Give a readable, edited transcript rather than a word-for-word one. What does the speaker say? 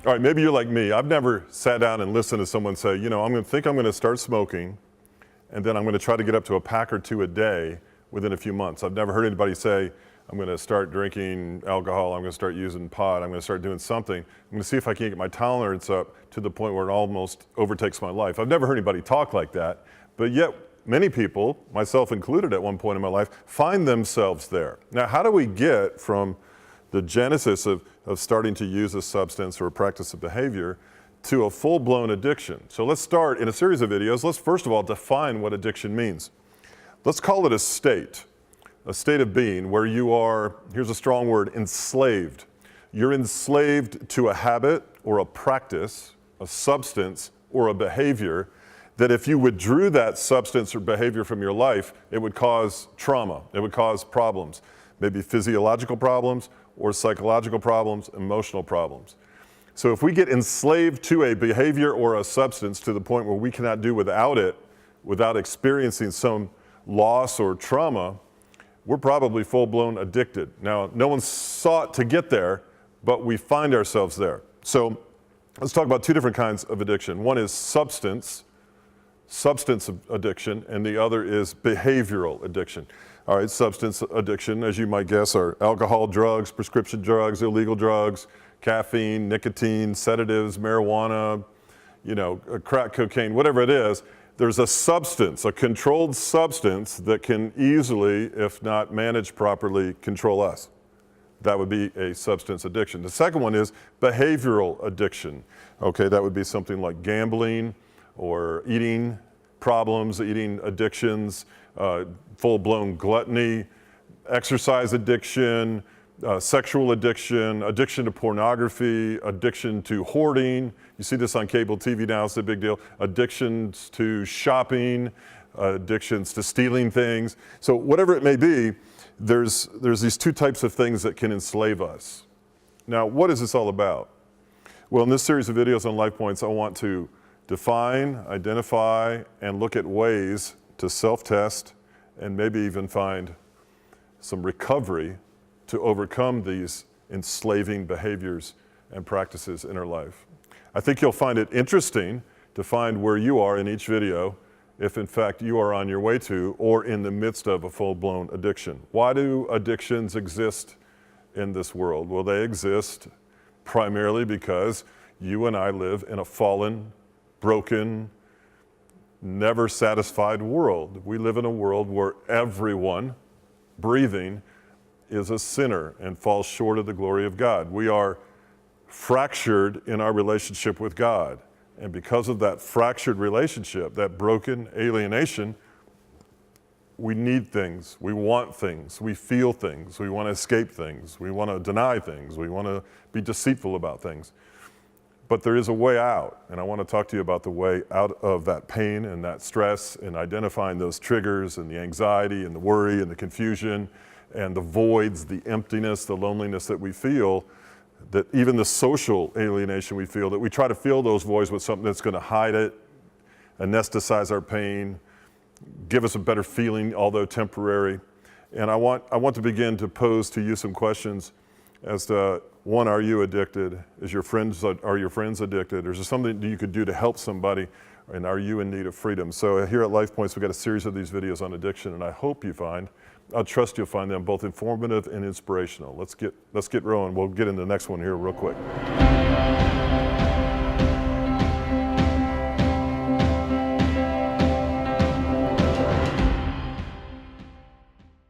All right, maybe you're like me. I've never sat down and listened to someone say, you know, I'm going to start smoking, and then I'm going to try to get up to a pack or two a day within a few months. I've never heard anybody say, I'm going to start drinking alcohol, I'm going to start using pot, I'm going to start doing something. I'm going to see if I can get my tolerance up to the point where it almost overtakes my life. I've never heard anybody talk like that, but yet many people, myself included at one point in my life, find themselves there. Now, how do we get from the genesis of starting to use a substance or a practice of behavior to a full-blown addiction? So let's start in a series of videos. Let's first of all define what addiction means. Let's call it a state of being where you are, here's a strong word, enslaved. You're enslaved to a habit or a practice, a substance or a behavior that if you withdrew that substance or behavior from your life, it would cause trauma, it would cause problems, maybe physiological problems or psychological problems, emotional problems. So if we get enslaved to a behavior or a substance to the point where we cannot do without it, without experiencing some loss or trauma, we're probably full-blown addicted. Now, no one sought to get there, but we find ourselves there. So let's talk about two different kinds of addiction. One is substance addiction, and the other is behavioral addiction. All right, substance addiction, as you might guess, are alcohol, drugs, prescription drugs, illegal drugs, caffeine, nicotine, sedatives, marijuana, you know, crack cocaine, whatever it is. There's a substance, a controlled substance that can easily, if not managed properly, control us. That would be a substance addiction. The second one is behavioral addiction. Okay, that would be something like gambling or eating problems, eating addictions, full-blown gluttony, exercise addiction, sexual addiction, addiction to pornography, addiction to hoarding. You see this on cable TV now, it's a big deal. Addictions to shopping, addictions to stealing things. So whatever it may be, there's these two types of things that can enslave us. Now, what is this all about? Well, in this series of videos on LifePoints, I want to define, identify, and look at ways to self-test and maybe even find some recovery to overcome these enslaving behaviors and practices in our life. I think you'll find it interesting to find where you are in each video if in fact you are on your way to or in the midst of a full-blown addiction. Why do addictions exist in this world? Well, they exist primarily because you and I live in a fallen, broken, never satisfied world. We live in a world where everyone breathing is a sinner and falls short of the glory of God. We are fractured in our relationship with God. And because of that fractured relationship, that broken alienation, we need things, we want things, we feel things, we want to escape things, we want to deny things, we want to be deceitful about things. But there is a way out, and I want to talk to you about the way out of that pain and that stress and identifying those triggers and the anxiety and the worry and the confusion and the voids, the emptiness, the loneliness that we feel, that even the social alienation we feel, that we try to fill those voids with something that's going to hide it, anesthetize our pain, give us a better feeling, although temporary. And I want to begin to pose to you some questions as to, one, are you addicted? Are your friends addicted? Is there something that you could do to help somebody? And are you in need of freedom? So here at LifePoints, we've got a series of these videos on addiction, and I hope I trust you'll find them both informative and inspirational. Let's get rolling. We'll get into the next one here real quick.